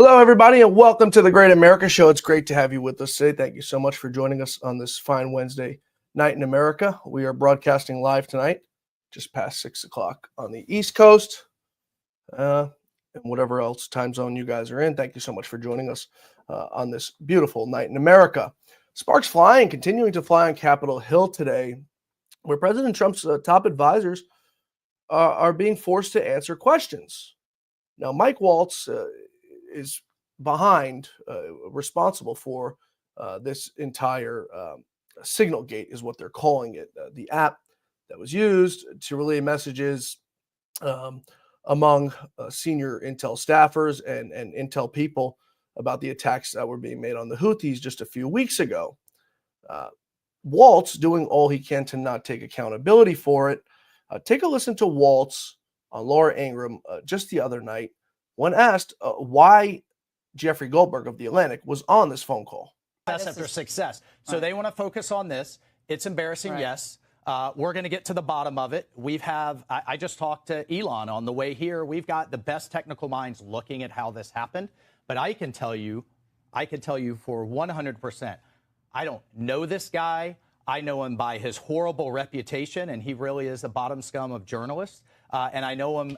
Hello, everybody, and welcome to the Great America Show. It's great to have you with us today. Thank you so much for joining us on this fine Wednesday night in America. We are broadcasting live tonight, just past 6 o'clock on the East Coast, and whatever else time zone you guys are in. Thank you so much for joining us on this beautiful night in America. Sparks flying, continuing to fly on Capitol Hill today, where President Trump's top advisors are being forced to answer questions. Now, Mike Waltz is responsible for this entire signal gate, is what they're calling it. The app that was used to relay messages among senior Intel staffers and Intel people about the attacks that were being made on the Houthis just a few weeks ago. Waltz doing all he can to not take accountability for it. Take a listen to Waltz on Laura Ingraham just the other night when asked why Jeffrey Goldberg of The Atlantic was on this phone call. After success. So they want to focus on this. It's embarrassing, yes. We're going to get to the bottom of it. I just talked to Elon on the way here. We've got the best technical minds looking at how this happened. But I can tell you for 100%, I don't know this guy. I know him by his horrible reputation, and he really is the bottom scum of journalists. And I know him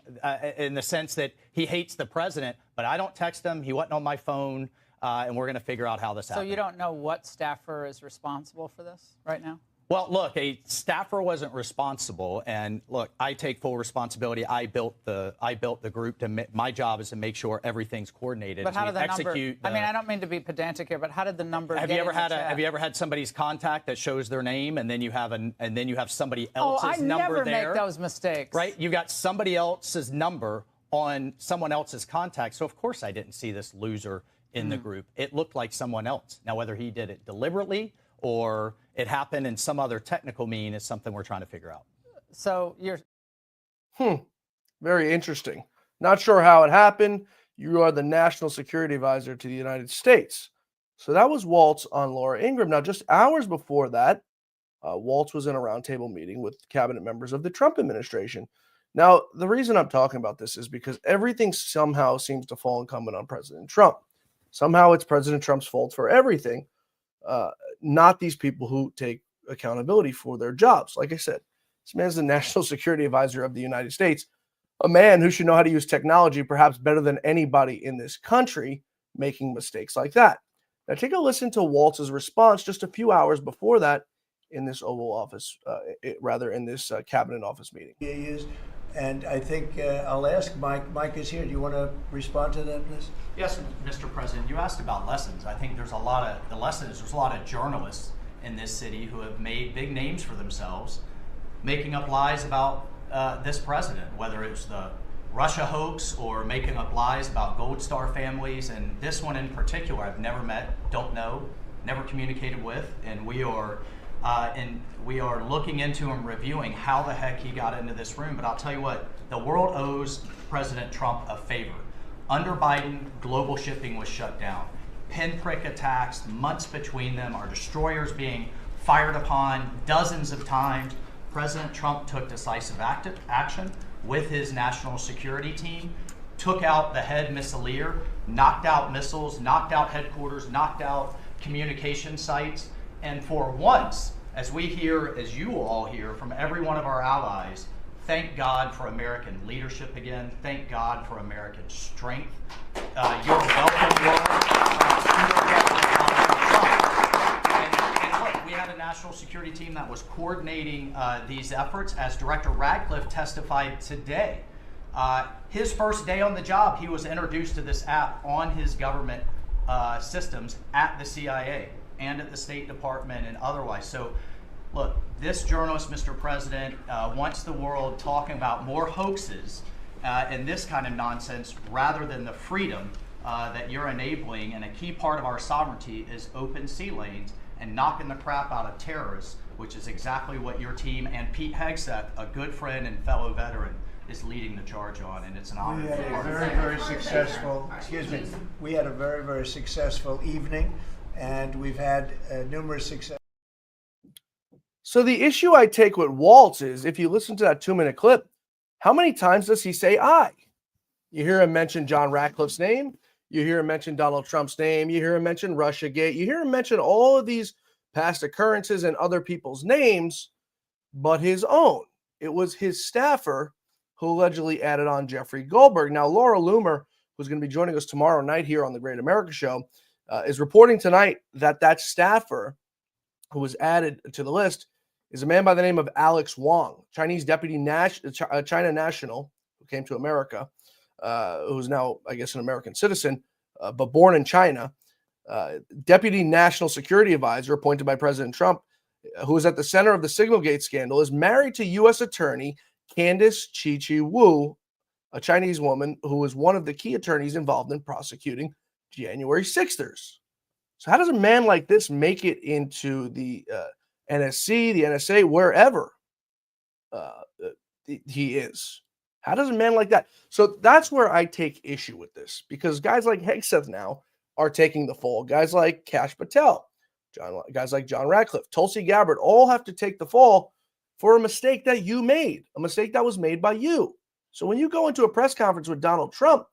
in the sense that he hates the president, but I don't text him. He wasn't on my phone, and we're going to figure out how this happened. So you don't know what staffer is responsible for this right now? Well, look, a staffer wasn't responsible, and look, I take full responsibility. I built the group. My job is to make sure everything's coordinated. But how did the execute? number? I mean, I don't mean to be pedantic here, but how did the number? Have you ever had somebody's contact that shows their name, and then you have somebody else's number there? I never make those mistakes. Right? You got somebody else's number on someone else's contact. So of course I didn't see this loser in the group. It looked like someone else. Now whether he did it deliberately or it happened in some other technical mean is something we're trying to figure out. So you're... Very interesting. Not sure how it happened. You are the National Security Advisor to the United States. So that was Waltz on Laura Ingraham. Now, just hours before that, Waltz was in a roundtable meeting with cabinet members of the Trump administration. Now, the reason I'm talking about this is because everything somehow seems to fall incumbent on President Trump. Somehow it's President Trump's fault for everything. Not these people who take accountability for their jobs. Like I said, this man's the National Security Advisor of the United States, a man who should know how to use technology perhaps better than anybody in this country, making mistakes like that. Now take a listen to Waltz's response just a few hours before that in this Oval Office, in this cabinet office meeting. And I think I'll ask Mike. Mike is here. Do you want to respond to that, please? Yes, Mr. President. You asked about lessons. I think there's a lot of journalists in this city who have made big names for themselves, making up lies about this president, whether it's the Russia hoax or making up lies about Gold Star families. And this one in particular, I've never met, don't know, never communicated with, and we are looking into and reviewing how the heck he got into this room. But I'll tell you what, the world owes President Trump a favor. Under Biden, global shipping was shut down. Pinprick attacks, months between them, our destroyers being fired upon dozens of times. President Trump took decisive action with his national security team, took out the head missileer, knocked out missiles, knocked out headquarters, knocked out communication sites. And for once, as you will all hear from every one of our allies, thank God for American leadership again. Thank God for American strength. You're welcome, world. And look, we had a national security team that was coordinating these efforts. As Director Radcliffe testified today, his first day on the job, he was introduced to this app on his government systems at the CIA and at the State Department and otherwise. So look, this journalist, Mr. President, wants the world talking about more hoaxes and this kind of nonsense rather than the freedom that you're enabling. And a key part of our sovereignty is open sea lanes and knocking the crap out of terrorists, which is exactly what your team and Pete Hegseth, a good friend and fellow veteran, is leading the charge on, and it's an honor. We had a very successful, we had a very successful evening, and we've had numerous success. So the issue I take with Waltz is, if you listen to that 2-minute clip, how many times does he say I? You hear him mention John Ratcliffe's name. You hear him mention Donald Trump's name. You hear him mention Russiagate. You hear him mention all of these past occurrences and other people's names, but his own. It was his staffer who allegedly added on Jeffrey Goldberg. Now, Laura Loomer, who's going to be joining us tomorrow night here on the Great America Show, is reporting tonight that that staffer who was added to the list is a man by the name of Alex Wong, Chinese deputy China national who came to America, who's now, I guess, an American citizen, but born in China. Deputy National Security Advisor appointed by President Trump, who is at the center of the Signalgate scandal, is married to U.S. Attorney Candace Chi Wu, a Chinese woman who was one of the key attorneys involved in prosecuting January 6thers. So how does a man like this make it into the NSC, the NSA, wherever he is? How does a man like that? So that's where I take issue with this, because guys like Hegseth now are taking the fall. Guys like Kash Patel, guys like John Ratcliffe, Tulsi Gabbard, all have to take the fall for a mistake that you made, a mistake that was made by you. So when you go into a press conference with Donald Trump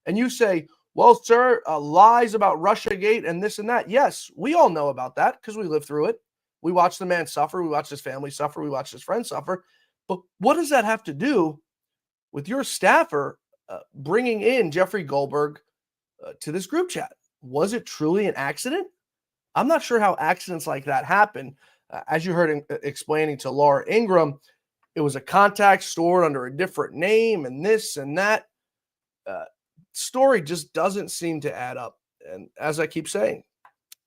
and you say, well, sir, lies about Russiagate and this and that. Yes, we all know about that because we lived through it. We watched the man suffer. We watched his family suffer. We watched his friends suffer. But what does that have to do with your staffer bringing in Jeffrey Goldberg to this group chat? Was it truly an accident? I'm not sure how accidents like that happen. As you heard him explaining to Laura Ingraham, it was a contact stored under a different name and this and that. Story just doesn't seem to add up. And as I keep saying,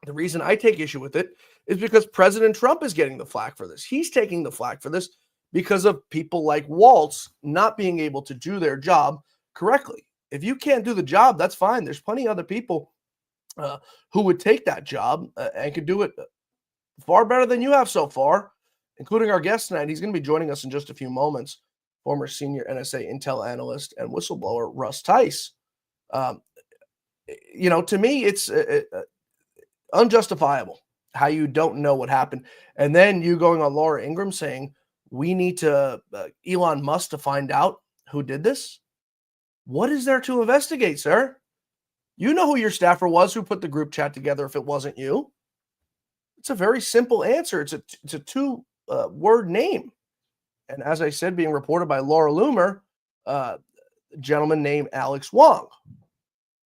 the reason I take issue with it is because President Trump is getting the flack for this. He's taking the flack for this because of people like Waltz not being able to do their job correctly. If you can't do the job, that's fine. There's plenty of other people who would take that job and could do it far better than you have so far, including our guest tonight. He's going to be joining us in just a few moments, former senior NSA intel analyst and whistleblower Russ Tice. To me, it's unjustifiable how you don't know what happened. And then you going on Laura Ingraham saying, we need to Elon Musk to find out who did this. What is there to investigate, sir? You know who your staffer was who put the group chat together if it wasn't you. It's a very simple answer. It's a two-word name. And as I said, being reported by Laura Loomer, a gentleman named Alex Wong.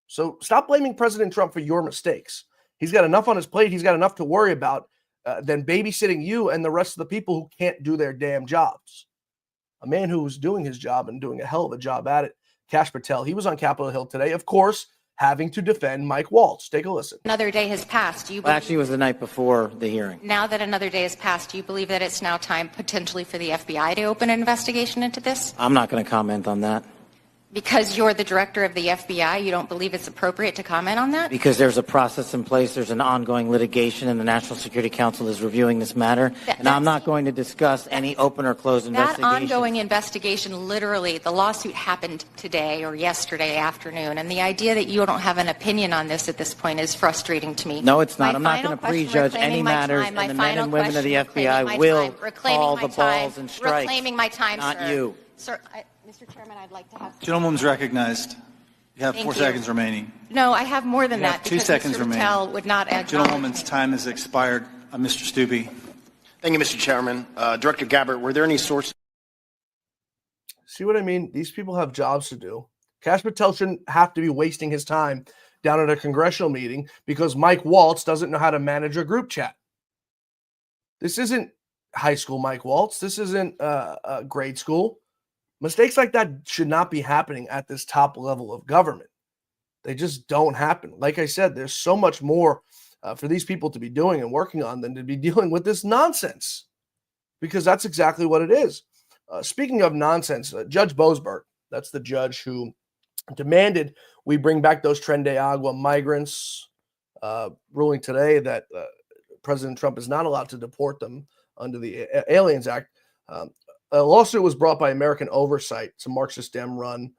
So stop blaming President Trump for your mistakes. He's got enough on his plate. He's got enough to worry about than babysitting you and the rest of the people who can't do their damn jobs. A man who was doing his job and doing a hell of a job at it, Kash Patel, he was on Capitol Hill today, of course, having to defend Mike Waltz. Take a listen. Another day has passed. Do you Actually, it was the night before the hearing. Now that another day has passed, do you believe that it's now time potentially for the FBI to open an investigation into this? I'm not going to comment on that. Because you're the director of the FBI, you don't believe it's appropriate to comment on that? Because there's a process in place, there's an ongoing litigation, and the National Security Council is reviewing this matter. And I'm not going to discuss any open or closed investigation. That ongoing investigation, literally, the lawsuit happened today or yesterday afternoon, and the idea that you don't have an opinion on this at this point is frustrating to me. No, it's not. I'm not going to prejudge any matters, and the men and women of the FBI will call the balls and strikes. Reclaiming my time, not sir. you. Sir, Mr. Chairman, I'd like to have... Gentleman's recognized. You have Thank 4 you. seconds remaining. No, I have more than You have that. 2 seconds Mr. remaining. Patel would not add... Gentlewoman's time has expired. Mr. Stubbe. Thank you, Mr. Chairman. Director Gabbard, were there any sources? See what I mean? These people have jobs to do. Kash Patel shouldn't have to be wasting his time down at a congressional meeting because Mike Waltz doesn't know how to manage a group chat. This isn't high school Mike Waltz. This isn't grade school. Mistakes like that should not be happening at this top level of government. They just don't happen. Like I said, there's so much more for these people to be doing and working on than to be dealing with this nonsense, because that's exactly what it is. Speaking of nonsense, Judge Boasberg, that's the judge who demanded we bring back those Tren de Agua migrants, ruling today that President Trump is not allowed to deport them under the Aliens Act. A lawsuit was brought by American Oversight. It's a Marxist Dem-run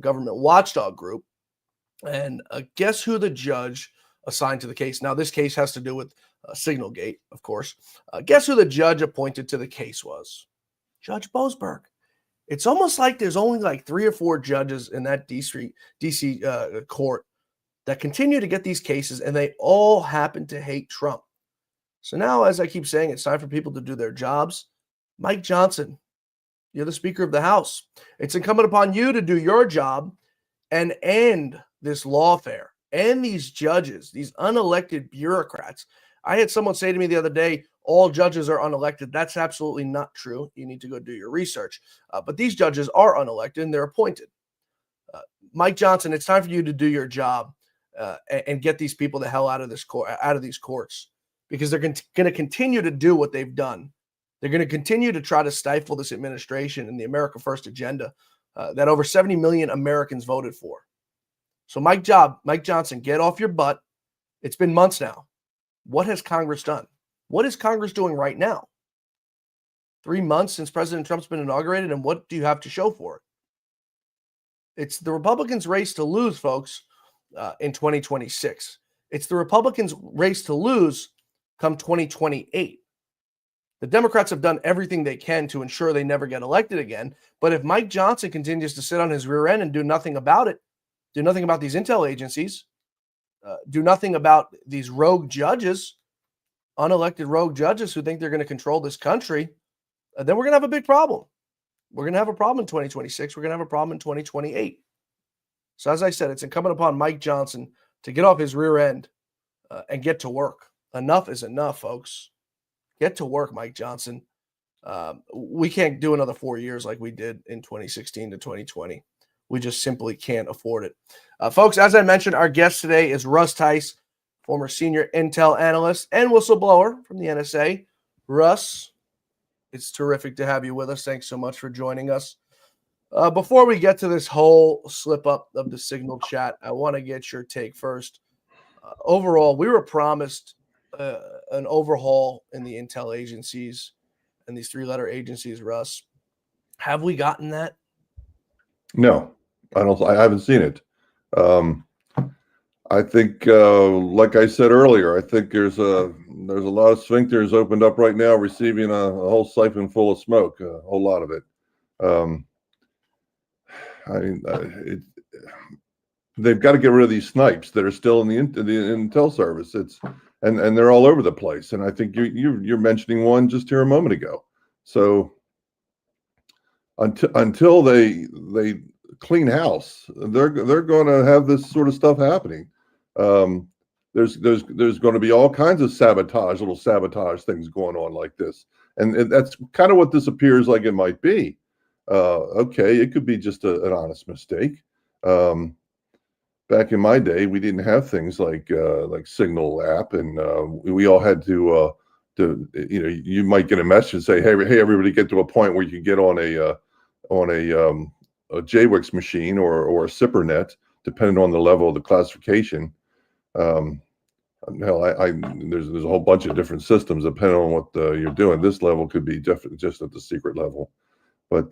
government watchdog group. And guess who the judge assigned to the case? Now, this case has to do with Signalgate, of course. Guess who the judge appointed to the case was? Judge Boasberg. It's almost like there's only like 3 or 4 judges in that DC court that continue to get these cases, and they all happen to hate Trump. So now, as I keep saying, it's time for people to do their jobs. Mike Johnson, you're the Speaker of the House. It's incumbent upon you to do your job and end this lawfare and these judges, these unelected bureaucrats. I had someone say to me the other day, all judges are unelected. That's absolutely not true. You need to go do your research. But these judges are unelected and they're appointed. Mike Johnson, it's time for you to do your job and get these people the hell out of this out of these courts, because they're going to continue to do what they've done. They're going to continue to try to stifle this administration and the America First agenda that over 70 million Americans voted for. So Mike Johnson, get off your butt. It's been months now. What has Congress done? What is Congress doing right now? 3 months since President Trump's been inaugurated, and what do you have to show for it? It's the Republicans' race to lose, folks, in 2026. It's the Republicans' race to lose come 2028. The Democrats have done everything they can to ensure they never get elected again. But if Mike Johnson continues to sit on his rear end and do nothing about it, do nothing about these intel agencies, do nothing about these rogue judges, unelected rogue judges who think they're going to control this country, then we're going to have a big problem. We're going to have a problem in 2026. We're going to have a problem in 2028. So as I said, it's incumbent upon Mike Johnson to get off his rear end and get to work. Enough is enough, folks. Get to work, Mike Johnson. We can't do another 4 years like we did in 2016 to 2020. We just simply can't afford it. Folks, as I mentioned, our guest today is Russ Tice, former senior intel analyst and whistleblower from the NSA. Russ, it's terrific to have you with us. Thanks so much for joining us. Before we get to this whole slip up of the Signal chat, I want to get your take first. Overall, we were promised an overhaul in the intel agencies and these three-letter agencies, Russ. Have we gotten that? No, I haven't seen it. I think, like I said earlier, I think there's a lot of sphincters opened up right now, receiving a whole siphon full of smoke, a whole lot of it. They've got to get rid of these snipes that are still in the intel service. And they're all over the place. And I think you're mentioning one just here a moment ago. So until they clean house, they're going to have this sort of stuff happening. There's going to be all kinds of little sabotage things going on like this, and that's kind of what this appears like it might be. Okay, it could be just an honest mistake. Back in my day, we didn't have things like Signal app, and we all had to you might get a message and say, hey, everybody, get to a point where you can get on a JWIX machine or a SIPRnet, depending on the level of the classification. Hell, there's a whole bunch of different systems depending on what you're doing. This level could be just at the secret level, but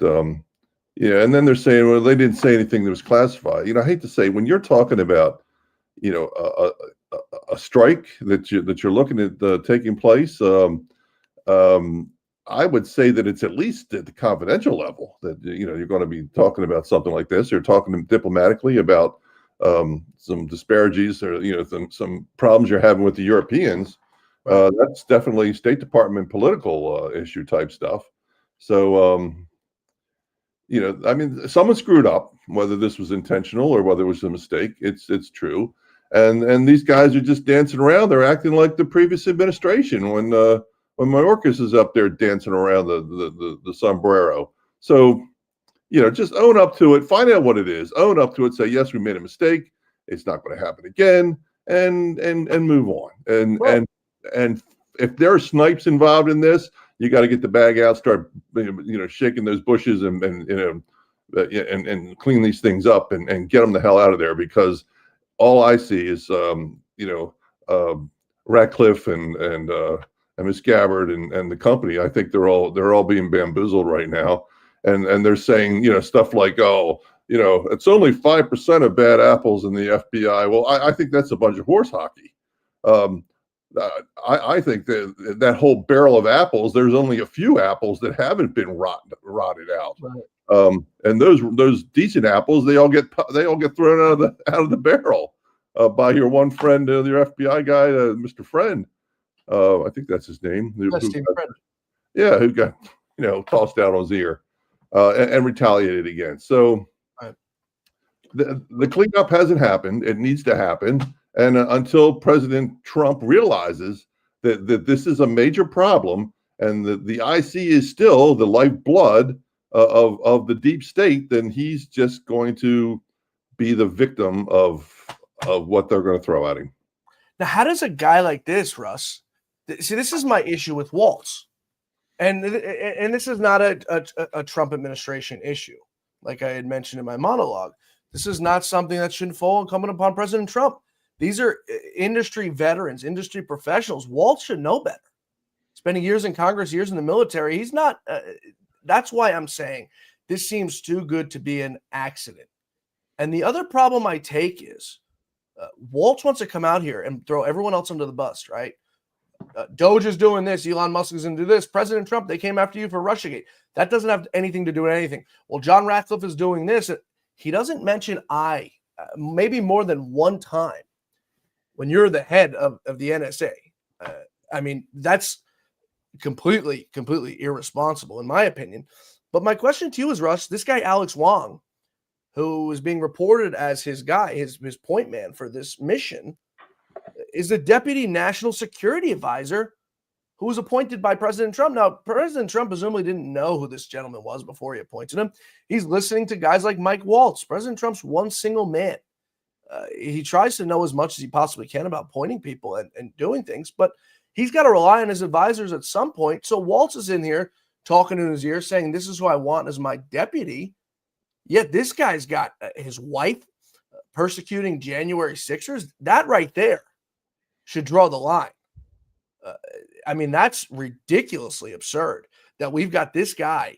yeah. And then they're saying, well, they didn't say anything that was classified. I hate to say, when you're talking about a strike that you're looking at taking place, I would say that it's at least at the confidential level that you're going to be talking about something like this. You're talking diplomatically about some disparities or some problems you're having with the Europeans. That's definitely State Department political issue type stuff. So I mean, someone screwed up, whether this was intentional or whether it was a mistake. It's true, and these guys are just dancing around. They're acting like the previous administration when Mayorkas is up there dancing around the sombrero. So, just own up to it, find out what it is, own up to it, say, yes, we made a mistake. It's not going to happen again, and move on. And if there are snipes involved in this, you got to get the bag out, start, shaking those bushes and clean these things up and get them the hell out of there, because all I see is, Ratcliffe and Miss Gabbard and the company. I think they're all being bamboozled right now, and they're saying stuff like, oh, it's only 5% of bad apples in the FBI. Well, I think that's a bunch of horse hockey. I think that whole barrel of apples, there's only a few apples that haven't been rotted out. Right. And those decent apples, they all get thrown out of the barrel. by your one friend, your FBI guy, Mr. Friend. I think that's his name. Who got tossed out on his ear and retaliated against. So the cleanup hasn't happened. It needs to happen, and until President Trump realizes that this is a major problem, and the IC is still the lifeblood of the deep state, then he's just going to be the victim of what they're going to throw at him. Now, how does a guy like this, Russ? See, this is my issue with Waltz, and this is not a Trump administration issue, like I had mentioned in my monologue. This is not something that shouldn't fall incumbent upon President Trump. These are industry veterans, industry professionals. Waltz should know better. Spending years in Congress, years in the military, he's not. That's why I'm saying this seems too good to be an accident. And the other problem I take is Waltz wants to come out here and throw everyone else under the bus, right? Doge is doing this. Elon Musk is going to do this. President Trump, they came after you for Russiagate. That doesn't have anything to do with anything. Well, John Ratcliffe is doing this. He doesn't mention maybe more than one time when you're the head of the NSA. I mean, that's completely irresponsible, in my opinion. But my question to you is, Russ, this guy, Alex Wong, who is being reported as his guy, his point man for this mission, is the deputy national security advisor who was appointed by President Trump. Now, President Trump presumably didn't know who this gentleman was before he appointed him. He's listening to guys like Mike Waltz. President Trump's one single man. He tries to know as much as he possibly can about pointing people and doing things, but he's got to rely on his advisors at some point. So Waltz is in here talking in his ear saying, this is who I want as my deputy. Yet this guy's got his wife persecuting January 6ers. That right there should draw the line. I mean, that's ridiculously absurd that we've got this guy,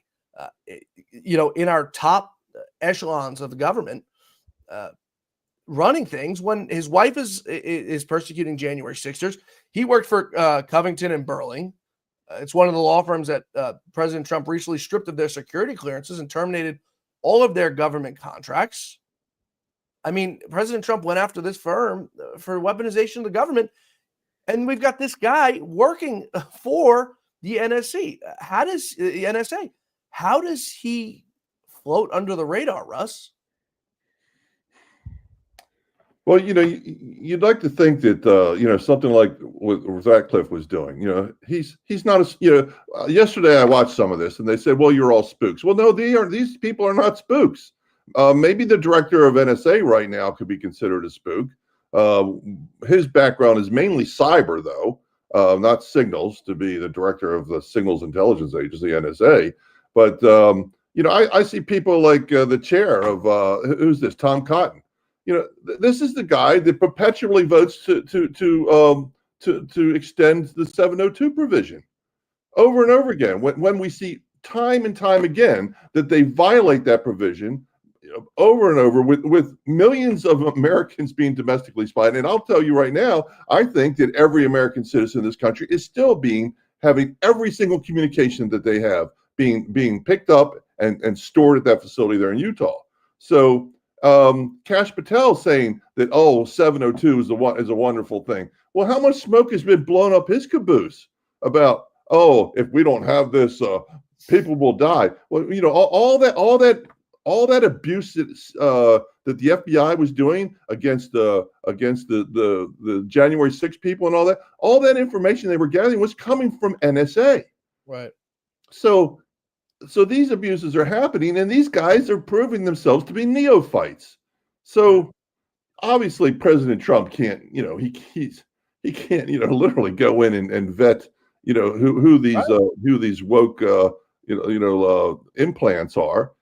in our top echelons of the government running things when his wife is persecuting January 6ers. He worked for Covington and Burling. It's one of the law firms that President Trump recently stripped of their security clearances and terminated all of their government contracts. I mean, President Trump went after this firm for weaponization of the government, and we've got this guy working for the NSA. How does he float under the radar, Russ? Well, you'd like to think that something like what Ratcliffe was doing. He's not yesterday I watched some of this, and they said, "Well, you're all spooks." Well, no, these people are not spooks. Maybe the director of NSA right now could be considered a spook. His background is mainly cyber, though, not signals. To be the director of the Signals Intelligence Agency, NSA, but I see people like the chair of who's this, Tom Cotton. This is the guy that perpetually votes to extend the 702 provision over and over again. When we see time and time again that they violate that provision over and over with millions of Americans being domestically spied. And I'll tell you right now, I think that every American citizen in this country is still having every single communication that they have being picked up and stored at that facility there in Utah. So Kash Patel saying that 702 is a wonderful thing. Well, how much smoke has been blown up his caboose about if we don't have this, people will die. Well, all that abuse that the FBI was doing against the January 6 people and all that information they were gathering was coming from NSA. Right. So these abuses are happening, and these guys are proving themselves to be neophytes. So obviously, President Trump can't, he can't, literally go in and vet, who these woke, implants are.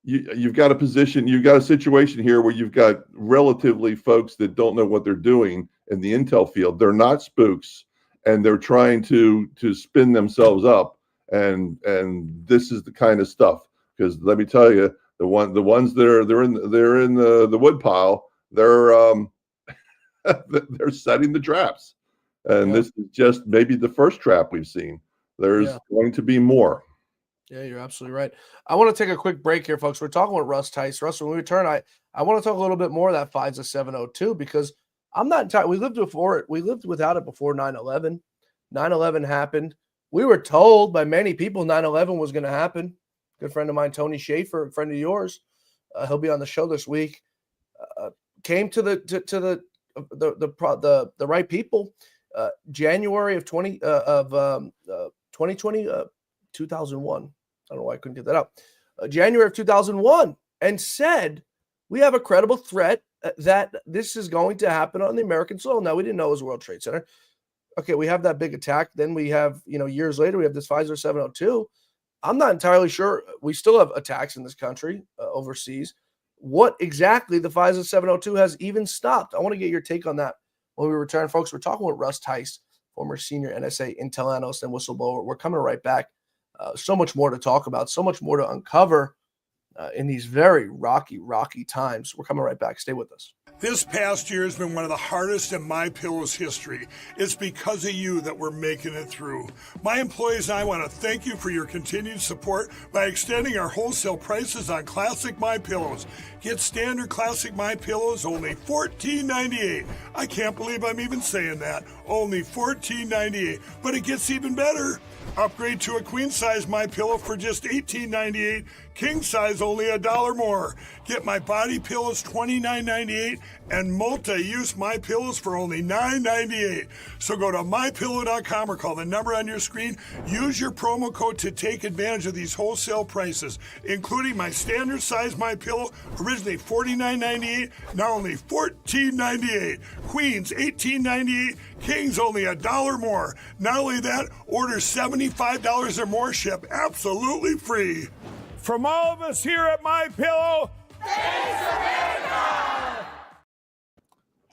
You've got a situation here where you've got relatively folks that don't know what they're doing in the intel field. They're not spooks. And they're trying to spin themselves up, and this is the kind of stuff. Because let me tell you, the ones that are in the wood pile, they're they're setting the traps, and this is just maybe the first trap we've seen. There's going to be more. Yeah, you're absolutely right. I want to take a quick break here, folks. We're talking with Russ Tice. Russ, when we return, I want to talk a little bit more of that FISA 702 because I'm not entirely. We lived before it. We lived without it before 9/11. 9/11 happened. We were told by many people 9/11 was going to happen. Good friend of mine, Tony Schaefer, a friend of yours, he'll be on the show this week. Came to the right people. January of 2020, 2001. I don't know why I couldn't get that up. January of 2001, and said we have a credible threat that this is going to happen on the American soil. Now, we didn't know it was World Trade Center. Okay, we have that big attack. Then we have, years later, we have this FISA 702. I'm not entirely sure. We still have attacks in this country, overseas. What exactly the FISA 702 has even stopped? I want to get your take on that when we return, folks. We're talking with Russ Tice, former senior NSA intel analyst and whistleblower. We're coming right back. So much more to talk about, so much more to uncover in these very rocky times. We're coming right back. Stay with us. This past year has been one of the hardest in MyPillow's history. It's because of you that we're making it through. My employees and I want to thank you for your continued support by extending our wholesale prices on classic MyPillows. Get standard classic MyPillows only $14.98. I can't believe I'm even saying that. Only $14.98. But it gets even better. Upgrade to a queen size MyPillow for just $18.98. King size only $1 more. Get my body pillows $29.98 and multi-use MyPillows for only $9.98. So go to mypillow.com or call the number on your screen. Use your promo code to take advantage of these wholesale prices, including my standard size MyPillow, originally $49.98, now only $14.98. Queens $18.98, Kings only $1 more. Not only that, order $75 or more, ship absolutely free. From all of us here at MyPillow, thanks, America!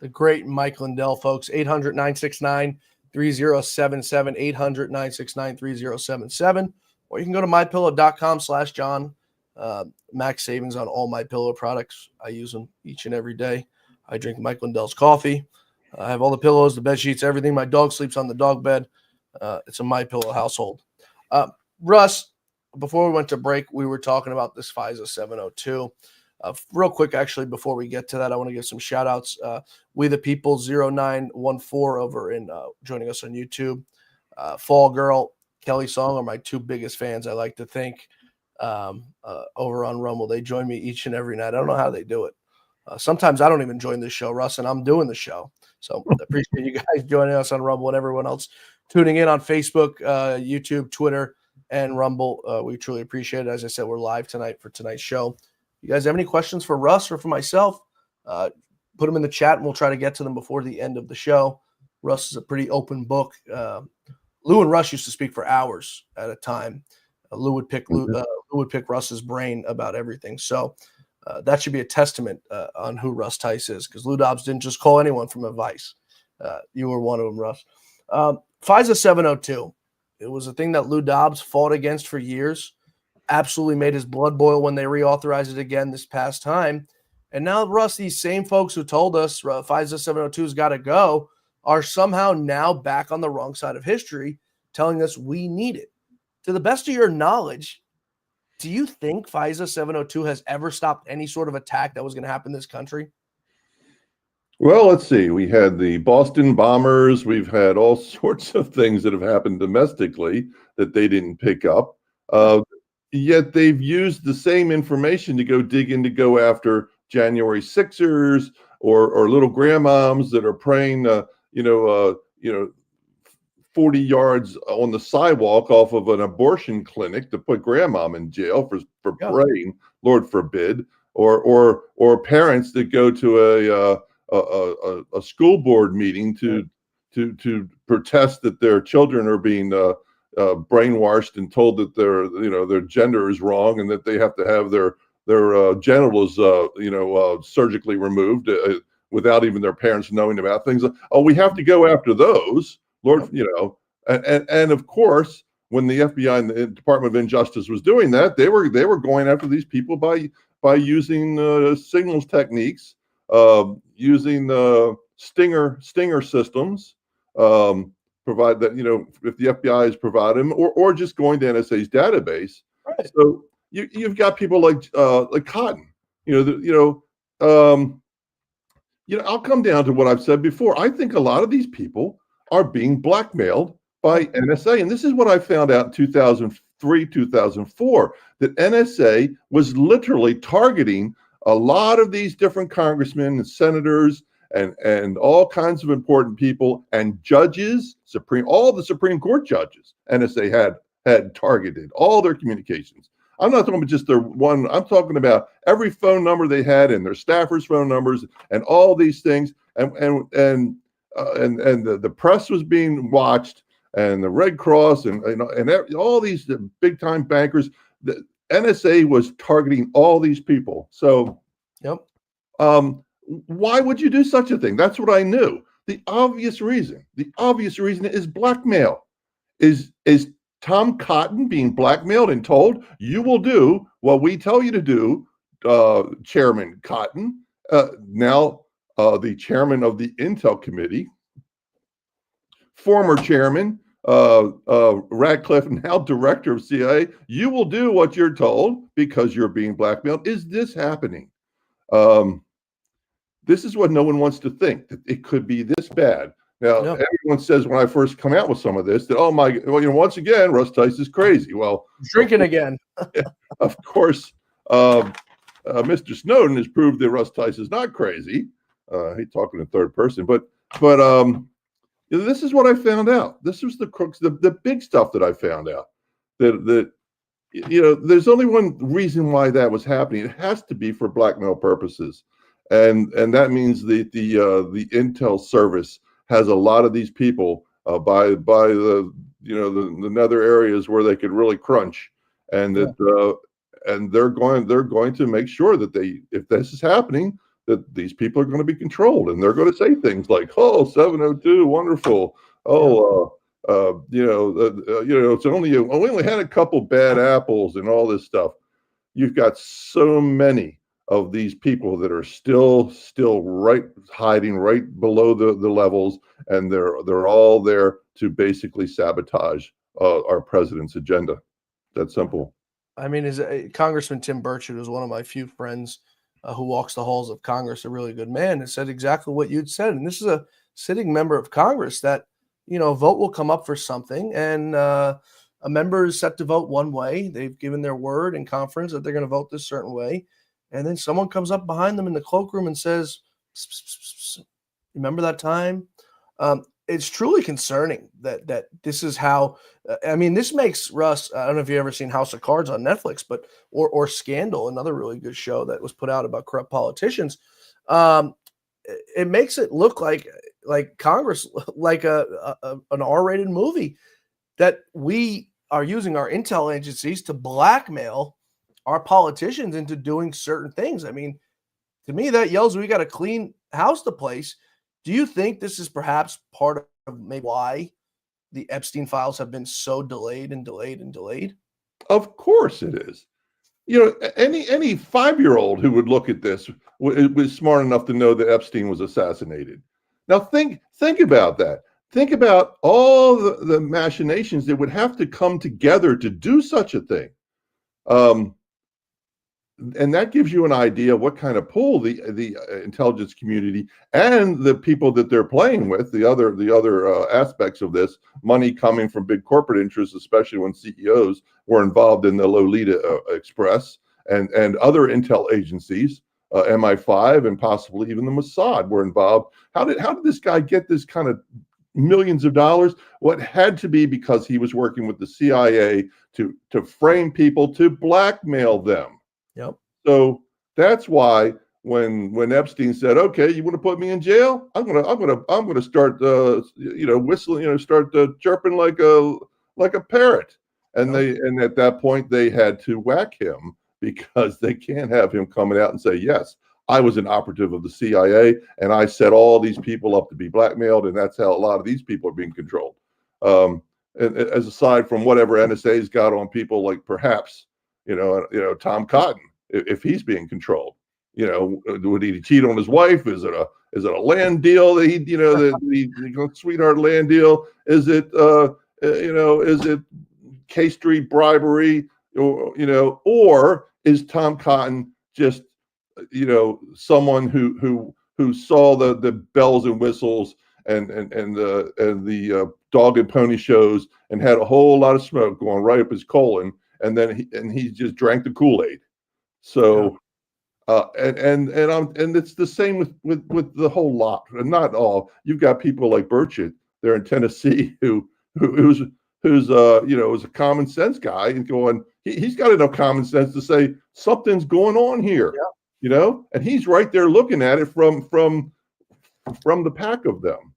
The great Mike Lindell, folks. 800-969-3077, 800-969-3077. Or you can go to mypillow.com/John. Max savings on all MyPillow products. I use them each and every day. I drink Mike Lindell's coffee. I have all the pillows, the bed sheets, everything. My dog sleeps on the dog bed. It's a MyPillow household. Russ, before we went to break, we were talking about this FISA 702. Real quick, actually, before we get to that, I want to give some shout outs. We the People 0914 over in joining us on YouTube. Fall Girl, Kelly Song are my two biggest fans, I like to think, over on Rumble. They join me each and every night. I don't know how they do it. Sometimes I don't even join this show, Russ, and I'm doing the show. So I appreciate you guys joining us on Rumble and everyone else tuning in on Facebook, YouTube, Twitter, and Rumble. We truly appreciate it. As I said, we're live tonight for tonight's show. You guys have any questions for Russ or for myself? Put them in the chat, and we'll try to get to them before the end of the show. Russ is a pretty open book. Lou and Russ used to speak for hours at a time. Lou would pick Russ's brain about everything. So that should be a testament on who Russ Tice is, because Lou Dobbs didn't just call anyone from advice. You were one of them, Russ. FISA 702. It was a thing that Lou Dobbs fought against for years. Absolutely made his blood boil when they reauthorized it again this past time. And now, Russ, these same folks who told us FISA 702's got to go are somehow now back on the wrong side of history, telling us we need it. To the best of your knowledge, do you think FISA 702 has ever stopped any sort of attack that was going to happen in this country? Well, let's see. We had the Boston bombers. We've had all sorts of things that have happened domestically that they didn't pick up. Yet they've used the same information to go after January 6ers or little grandmoms that are praying, 40 yards on the sidewalk off of an abortion clinic to put grandmom in jail for praying, Lord forbid, or parents that go to a school board meeting to protest that their children are being brainwashed and told that their gender is wrong and that they have to have their genitals surgically removed without even their parents knowing about things. Oh, we have to go after those, Lord, and of course, when the FBI and the Department of Injustice was doing that, they were going after these people by using signals techniques, using stinger systems, provide that, if the FBI is providing them, or just going to NSA's database Right. So you've got people like Cotton. I'll come down to what I've said before. I think a lot of these people are being blackmailed by NSA, and this is what I found out in 2003, 2004, that NSA was literally targeting a lot of these different congressmen and senators and all kinds of important people and judges, all the Supreme Court judges. NSA had targeted all their communications. I'm not talking about just their one. I'm talking about every phone number they had and their staffers' phone numbers and all these things. And the press was being watched, and the Red Cross and all these big time bankers. The NSA was targeting all these people. So, why would you do such a thing? That's what I knew. The obvious reason is blackmail. Is Tom Cotton being blackmailed and told, you will do what we tell you to do, Chairman Cotton, now the chairman of the Intel Committee, former chairman, Radcliffe, now director of CIA, you will do what you're told because you're being blackmailed. Is this happening? This is what no one wants to think, that it could be this bad. Now, everyone says when I first come out with some of this that, once again, Russ Tice is crazy. Well, drinking again. Of course, Mr. Snowden has proved that Russ Tice is not crazy. He's talking in third person, but this is what I found out. This was the crooks, the big stuff that I found out. That there's only one reason why that was happening. It has to be for blackmail purposes, and that means the Intel service has a lot of these people by the nether areas where they could really crunch, and that and they're going to make sure that if this is happening, that these people are going to be controlled, and they're going to say things like, "Oh, 702, wonderful. Oh, it's we only had a couple bad apples and all this stuff." You've got so many of these people that are still hiding right below the levels, and they're all there to basically sabotage our president's agenda. That's simple. I mean, Congressman Tim Burchett is one of my few friends who walks the halls of Congress, a really good man, and said exactly what you'd said. And this is a sitting member of Congress that, a vote will come up for something, and a member is set to vote one way. They've given their word in conference that they're going to vote this certain way. And then someone comes up behind them in the cloakroom and says, pss, pss, pss, pss. Remember that time? It's truly concerning that this is how, this makes Russ, I don't know if you've ever seen House of Cards on Netflix, but, or Scandal, another really good show that was put out about corrupt politicians. It makes it look like Congress, like an R-rated movie, that we are using our intel agencies to blackmail our politicians into doing certain things. I mean, to me, that yells, we got to clean house the place. Do you think this is perhaps part of maybe why the Epstein files have been so delayed and delayed and delayed? Of course it is. Any 5-year-old who would look at this was smart enough to know that Epstein was assassinated. Now think about that. Think about all the machinations that would have to come together to do such a thing. And that gives you an idea of what kind of pull the intelligence community and the people that they're playing with, the other aspects of this, money coming from big corporate interests, especially when CEOs were involved in the Lolita Express and other intel agencies, MI5 and possibly even the Mossad were involved. How did this guy get this kind of millions of dollars? What had to be because he was working with the CIA to frame people, to blackmail them. Yep. So that's why when Epstein said, "Okay, you want to put me in jail? I'm gonna start whistling, start chirping like a parrot." And at that point they had to whack him because they can't have him coming out and say, "Yes, I was an operative of the CIA and I set all these people up to be blackmailed, and that's how a lot of these people are being controlled." And as aside from whatever NSA's got on people, like perhaps Tom Cotton, if he's being controlled, would he cheat on his wife? Is it a land deal that the sweetheart land deal? Is it is it K Street bribery? or is Tom Cotton just, someone who saw the bells and whistles and the dog and pony shows and had a whole lot of smoke going right up his colon, and then he just drank the Kool-Aid. So, and it's the same with the whole lot, and not all. You've got people like Burchett there in Tennessee who's a common sense guy and going, he's got enough common sense to say something's going on here, and he's right there looking at it from the pack of them.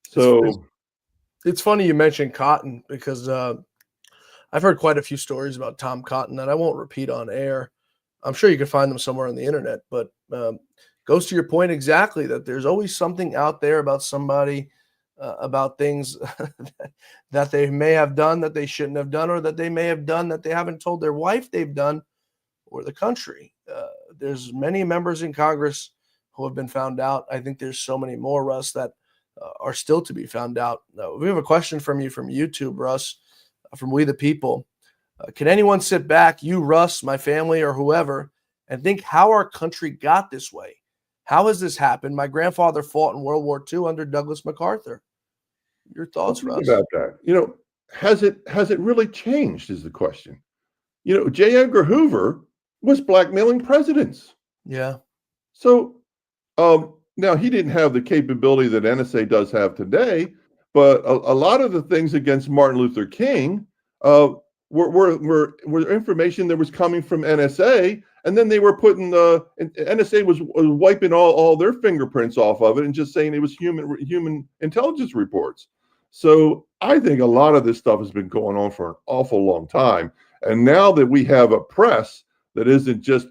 So it's funny you mentioned Cotton, because I've heard quite a few stories about Tom Cotton that I won't repeat on air. I'm sure you can find them somewhere on the internet, but goes to your point exactly, that there's always something out there about somebody, about things that they may have done that they shouldn't have done, or that they may have done that they haven't told their wife they've done, or the country. There's many members in Congress who have been found out. I think there's so many more, Russ, that are still to be found out. We have a question from you from YouTube, Russ, from We the People. Can anyone sit back, you, Russ, my family, or whoever, and think how our country got this way? How has this happened? My grandfather fought in World War II under Douglas MacArthur. Your thoughts, Russ? About that, has it really changed? Is the question. J. Edgar Hoover was blackmailing presidents. Yeah. So, now he didn't have the capability that NSA does have today, but a lot of the things against Martin Luther King were information that was coming from NSA, and then they were putting NSA was wiping all their fingerprints off of it and just saying it was human intelligence reports. So I think a lot of this stuff has been going on for an awful long time, and now that we have a press that isn't just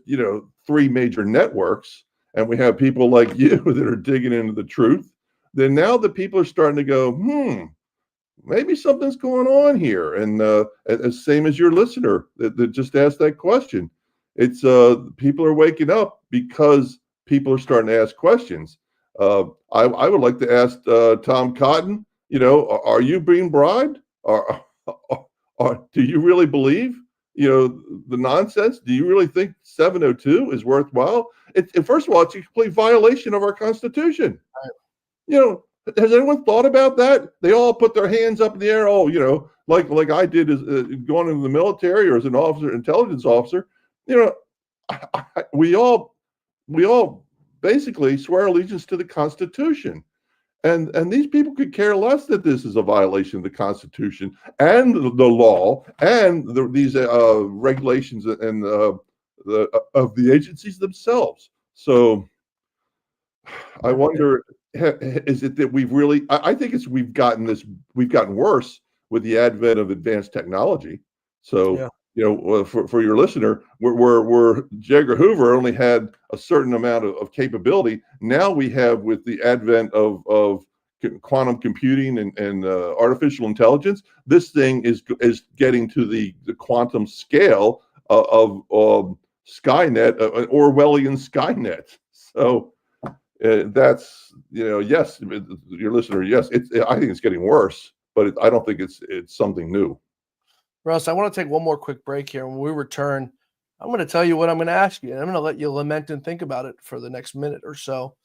3 major networks, and we have people like you that are digging into the truth, then now the people are starting to go, maybe something's going on here. And as same as your listener that just asked that question, it's people are waking up because people are starting to ask questions. I would like to ask Tom Cotton, are you being bribed? Or do you really believe the nonsense? Do you really think 702 is worthwhile? First of all, it's a complete violation of our Constitution. Has anyone thought about that? They all put their hands up in the air. Oh, like I did as going into the military or as an officer, intelligence officer. We all basically swear allegiance to the Constitution, and these people could care less that this is a violation of the Constitution and the law and these regulations and of the agencies themselves. So I wonder, is it that we've really? I think it's we've gotten worse with the advent of advanced technology. So for your listener, where J. Edgar Hoover only had a certain amount of capability, now we have, with the advent of quantum computing and artificial intelligence, this thing is getting to the quantum scale of Skynet, an Orwellian Skynet. So that's yes, your listener, yes, I think it's getting worse, but I don't think it's something new. Russ, I want to take one more quick break here. When we return, I'm going to tell you what I'm going to ask you, and I'm going to let you lament and think about it for the next minute or so.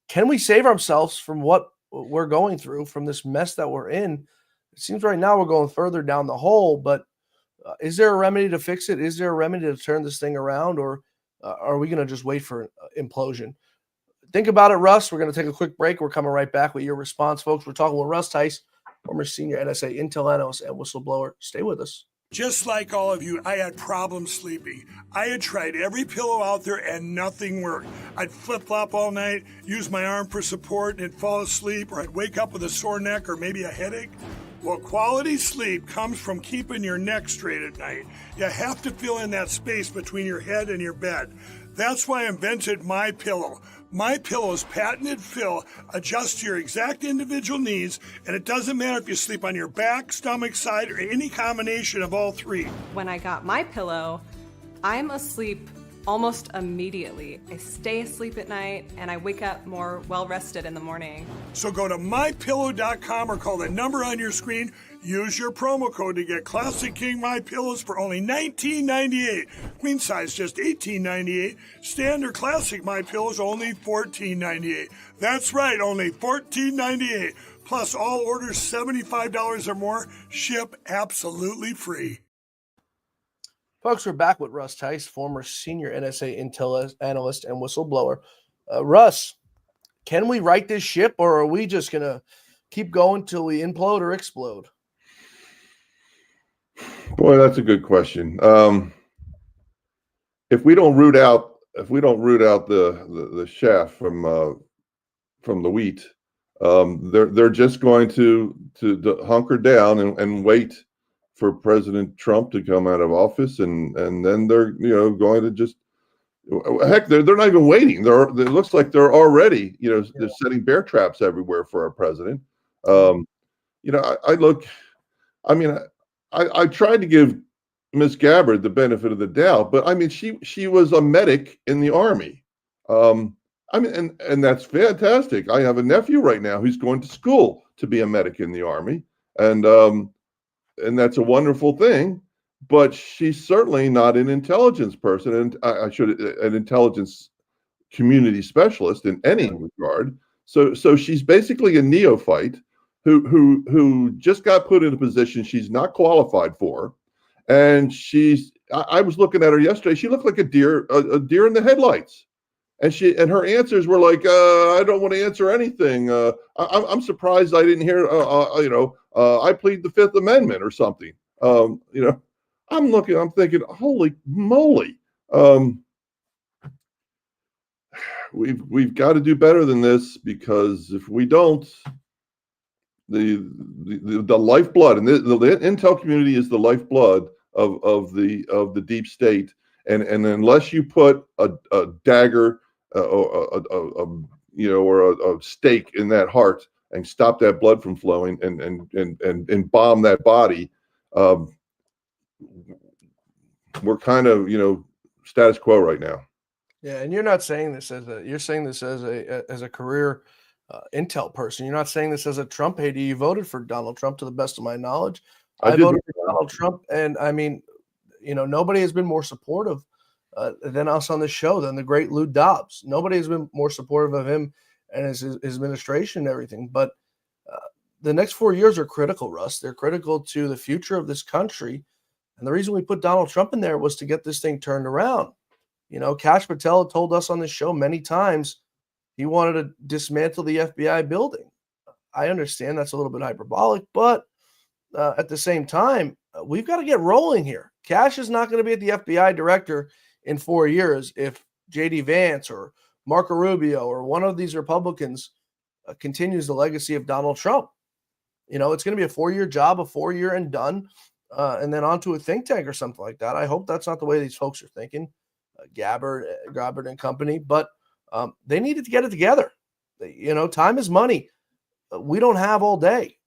Can we save ourselves from what we're going through, from this mess that we're in? It seems right now we're going further down the hole, but is there a remedy to fix it? Is there a remedy to turn this thing around, or are we going to just wait for implosion? Think about it, Russ. We're going to take a quick break. We're coming right back with your response, folks. We're talking with Russ Tice, former senior NSA intel analyst and whistleblower. Stay with us. Just like all of you, I had problems sleeping. I had tried every pillow out there and nothing worked. I'd flip-flop all night, use my arm for support, and fall asleep, or I'd wake up with a sore neck or maybe a headache. Well, quality sleep comes from keeping your neck straight at night. You have to fill in that space between your head and your bed. That's why I invented MyPillow. MyPillow's patented fill adjusts to your exact individual needs, and it doesn't matter if you sleep on your back, stomach, side, or any combination of all three. When I got MyPillow, I'm asleep almost immediately. I stay asleep at night and I wake up more well-rested in the morning. So go to mypillow.com or call the number on your screen. Use your promo code to get Classic King My Pillows for only $19.98. Queen size just $18.98. Standard Classic My Pillows only $14.98. That's right, only $14.98. Plus all orders $75 or more ship absolutely free. Folks, we're back with Russ Tice, former senior NSA intel analyst and whistleblower. Russ, can we right this ship, or are we just going to keep going till we implode or explode? Boy, that's a good question. If we don't root out the chaff from the wheat, they're just going to hunker down and wait for President Trump to come out of office, and then they're going to just heck, they're not even waiting. It looks like they're already they're setting bear traps everywhere for our president. I tried to give Miss Gabbard the benefit of the doubt, but I mean she was a medic in the Army. And that's fantastic. I have a nephew right now who's going to school to be a medic in the Army, and that's a wonderful thing. But she's certainly not an intelligence person, and an intelligence community specialist in any regard. So she's basically a neophyte who just got put in a position she's not qualified for, and I was looking at her yesterday. She looked like a deer in the headlights. And her answers were like, I don't want to answer anything. I'm surprised I didn't hear, I plead the Fifth Amendment or something. I'm thinking, holy moly. We've got to do better than this, because if we don't, the lifeblood, and the intel community is the lifeblood of the deep state. And unless you put a dagger or a stake in that heart and stop that blood from flowing and bomb that body, we're kind of status quo right now. Yeah, and you're not saying this you're saying this as a career intel person. You're not saying this as a Trump hater. You voted for Donald Trump, to the best of my knowledge. I voted for Donald Trump, and I mean, nobody has been more supportive than us on the show, than the great Lou Dobbs. Nobody has been more supportive of him and his administration and everything. But the next 4 years are critical, Russ. They're critical to the future of this country. And the reason we put Donald Trump in there was to get this thing turned around. Kash Patel told us on this show many times he wanted to dismantle the FBI building. I understand that's a little bit hyperbolic, but at the same time, we've got to get rolling here. Kash is not going to be at the FBI director in 4 years if J.D. Vance or Marco Rubio or one of these Republicans continues the legacy of Donald Trump. It's going to be a 4-year job, a 4-year and done, and then on to a think tank or something like that. I hope that's not the way these folks are thinking, Gabbard and company, but they needed to get it together. Time is money. We don't have all day.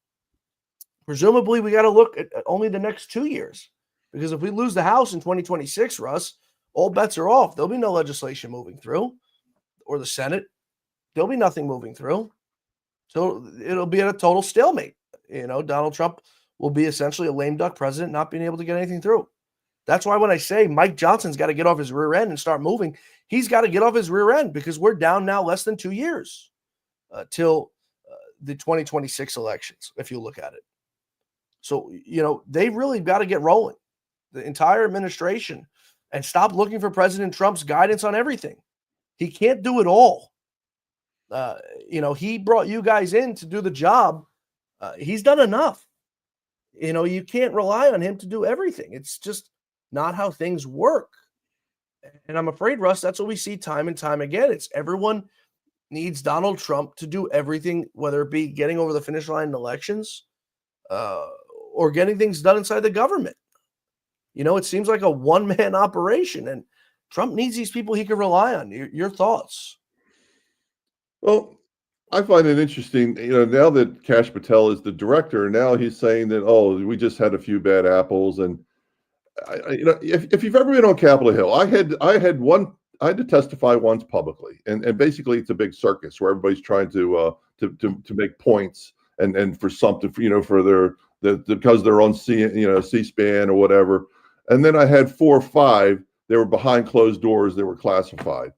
Presumably, we got to look at only the next 2 years, because if we lose the House in 2026, Russ, all bets are off. There'll be no legislation moving through, or the Senate. There'll be nothing moving through. So it'll be at a total stalemate. Donald Trump will be essentially a lame duck president, not being able to get anything through. That's why when I say Mike Johnson's got to get off his rear end and start moving, he's got to get off his rear end, because we're down now less than 2 years till the 2026 elections, if you look at it. So, they really got to get rolling, the entire administration, and stop looking for President Trump's guidance on everything. He can't do it all. He brought you guys in to do the job. He's done enough. You can't rely on him to do everything. It's just not how things work. And I'm afraid, Russ, that's what we see time and time again. It's everyone needs Donald Trump to do everything, whether it be getting over the finish line in elections, or getting things done inside the government. It seems like a one-man operation, and Trump needs these people he can rely on. Your thoughts? Well, I find it interesting, now that Kash Patel is the director, now he's saying that, we just had a few bad apples. And if you've ever been on Capitol Hill, I had to testify once publicly, and basically it's a big circus where everybody's trying to make points and for something, for because they're on C-SPAN or whatever. And then I had 4 or 5. They were behind closed doors. They were classified.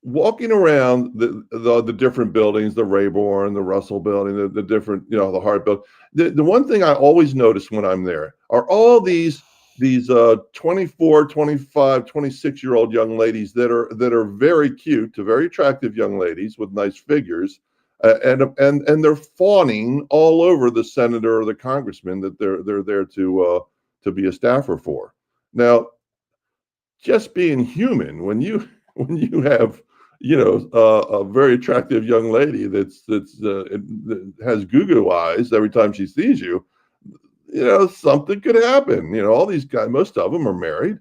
Walking around the different buildings, the Rayborn, the Russell building, the different, the Hart building. The one thing I always notice when I'm there are all these 24, 25, 26-year-old young ladies that are very cute to very attractive young ladies with nice figures, and they're fawning all over the senator or the congressman that they're there to be a staffer for. Now, just being human, when you have a very attractive young lady that has goo-goo eyes every time she sees you, something could happen. All these guys, most of them are married.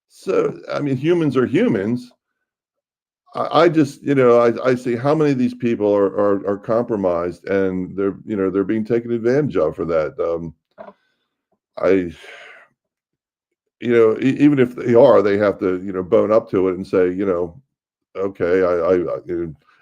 So I mean, humans are humans. I just, I see how many of these people are compromised, and they're being taken advantage of for that. Even if they are, they have to, bone up to it and say, okay,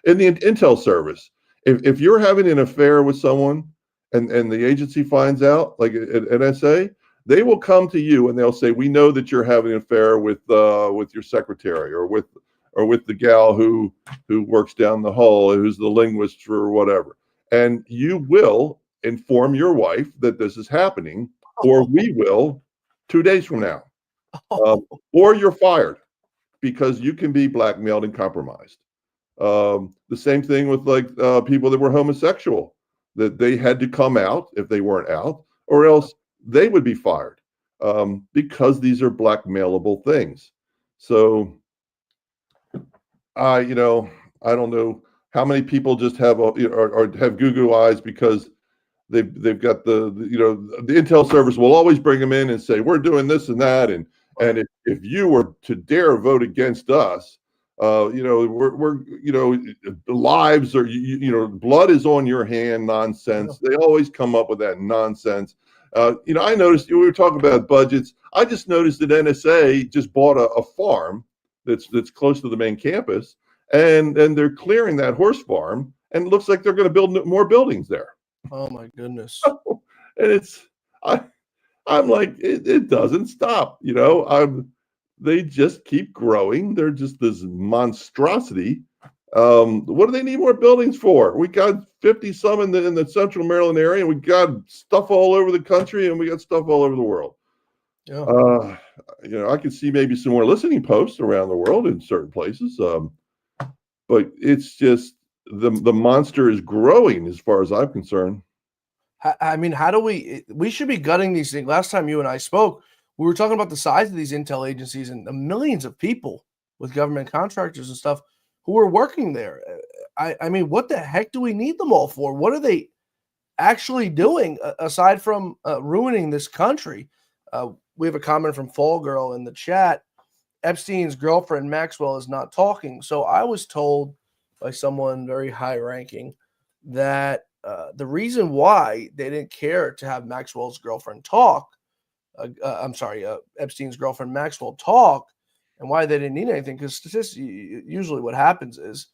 in the intel service, if you're having an affair with someone and the agency finds out, like at NSA, they will come to you and they'll say, we know that you're having an affair with your secretary or with the gal who works down the hall, who's the linguist or whatever. And you will inform your wife that this is happening, or we will 2 days from now. Or you're fired because you can be blackmailed and compromised. The same thing with people that were homosexual, that they had to come out if they weren't out, or else they would be fired because these are blackmailable things. So I don't know how many people just have or have goo-goo eyes because they've got the intel service will always bring them in and say, we're doing this and that, and if you were to dare vote against us, we're lives are blood is on your hand nonsense. They always come up with that nonsense. I noticed we were talking about budgets. I just noticed that NSA just bought a farm that's close to the main campus, and they're clearing that horse farm, and it looks like they're going to build more buildings there. Oh my goodness! And I'm like, it doesn't stop. They just keep growing. They're just this monstrosity. What do they need more buildings for? We got 50 some in the central Maryland area. We got stuff all over the country, and we got stuff all over the world. Yeah. I could see maybe some more listening posts around the world in certain places. But it's just the monster is growing as far as I'm concerned. I mean, how do we should be gutting these things. Last time you and I spoke, we were talking about the size of these intel agencies and the millions of people with government contractors and stuff who are working there. I mean, what the heck do we need them all for? What are they actually doing aside from ruining this country? We have a comment from Fall Girl in the chat. Epstein's girlfriend, Maxwell, is not talking. So I was told by someone very high ranking that the reason why they didn't care to have Maxwell's girlfriend talk, Epstein's girlfriend Maxwell talk, and why they didn't need anything, because usually what happens is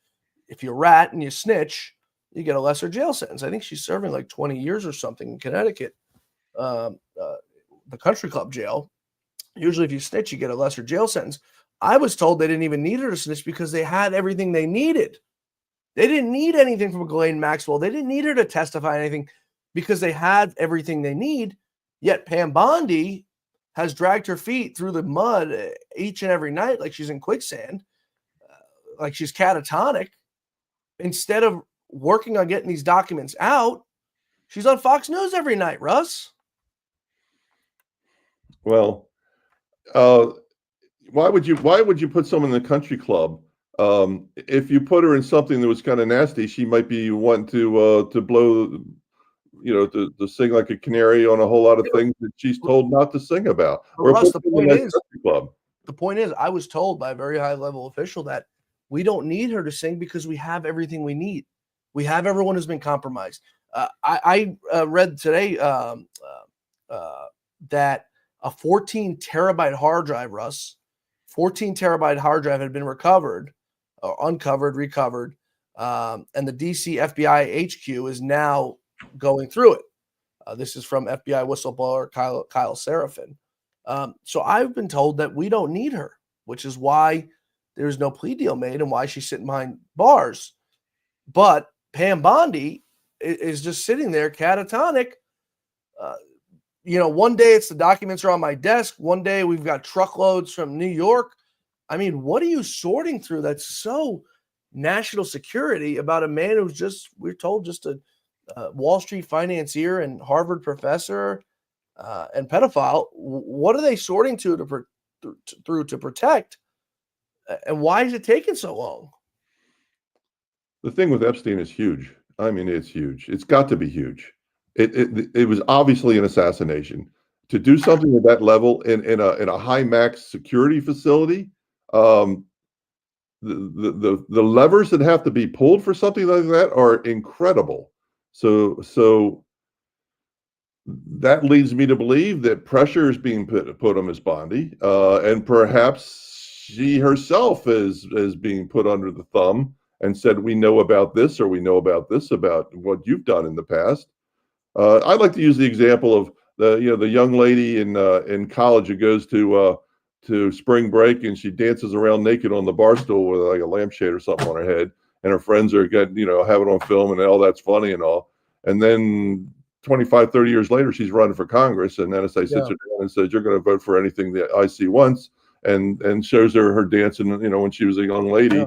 if you rat and you snitch, you get a lesser jail sentence. I think she's serving like 20 years or something in Connecticut, the country club jail. Usually if you snitch, you get a lesser jail sentence. I was told they didn't even need her to snitch because they had everything they needed. They didn't need anything from Ghislaine Maxwell. They didn't need her to testify anything because they had everything they need. Yet Pam Bondi has dragged her feet through the mud each and every night like she's in quicksand, like she's catatonic. Instead of working on getting these documents out, she's on Fox News every night, Russ. Well, why would you put someone in the country club? If you put her in something that was kind of nasty, she might be wanting to blow, to sing like a canary on a whole lot of things that she's told not to sing about. Or Russ, the point is, I was told by a very high level official that we don't need her to sing because we have everything we need. We have everyone who's been compromised. I read today that a 14 terabyte hard drive, Russ, 14 terabyte hard drive had been recovered, or recovered, and the DC FBI HQ is now going through it. This is from FBI whistleblower Kyle Seraphin. So I've been told that we don't need her, which is why there's no plea deal made and why she's sitting behind bars. But Pam Bondi is just sitting there catatonic. One day it's the documents are on my desk. One day we've got truckloads from New York. I mean, what are you sorting through that's so national security about a man who's just, we're told, just a Wall Street financier and Harvard professor and pedophile? What are they sorting through to protect? And why is it taking so long? The thing with Epstein is huge. I mean, it's huge. It's got to be huge. It was obviously an assassination. To do something at that level in a high max security facility, the levers that have to be pulled for something like that are incredible. So that leads me to believe that pressure is being put on Ms. Bondi, and perhaps she herself is being put under the thumb and said, we know about this, or we know about this, about what you've done in the past. I'd like to use the example of the young lady in college who goes to spring break and she dances around naked on the bar stool with like a lampshade or something on her head, and her friends are getting, have it on film and all that's funny and all. And then 25, 30 years later, she's running for Congress, and NSA sits her down and says, you're going to vote for anything the IC wants, and shows her dancing, when she was a young lady,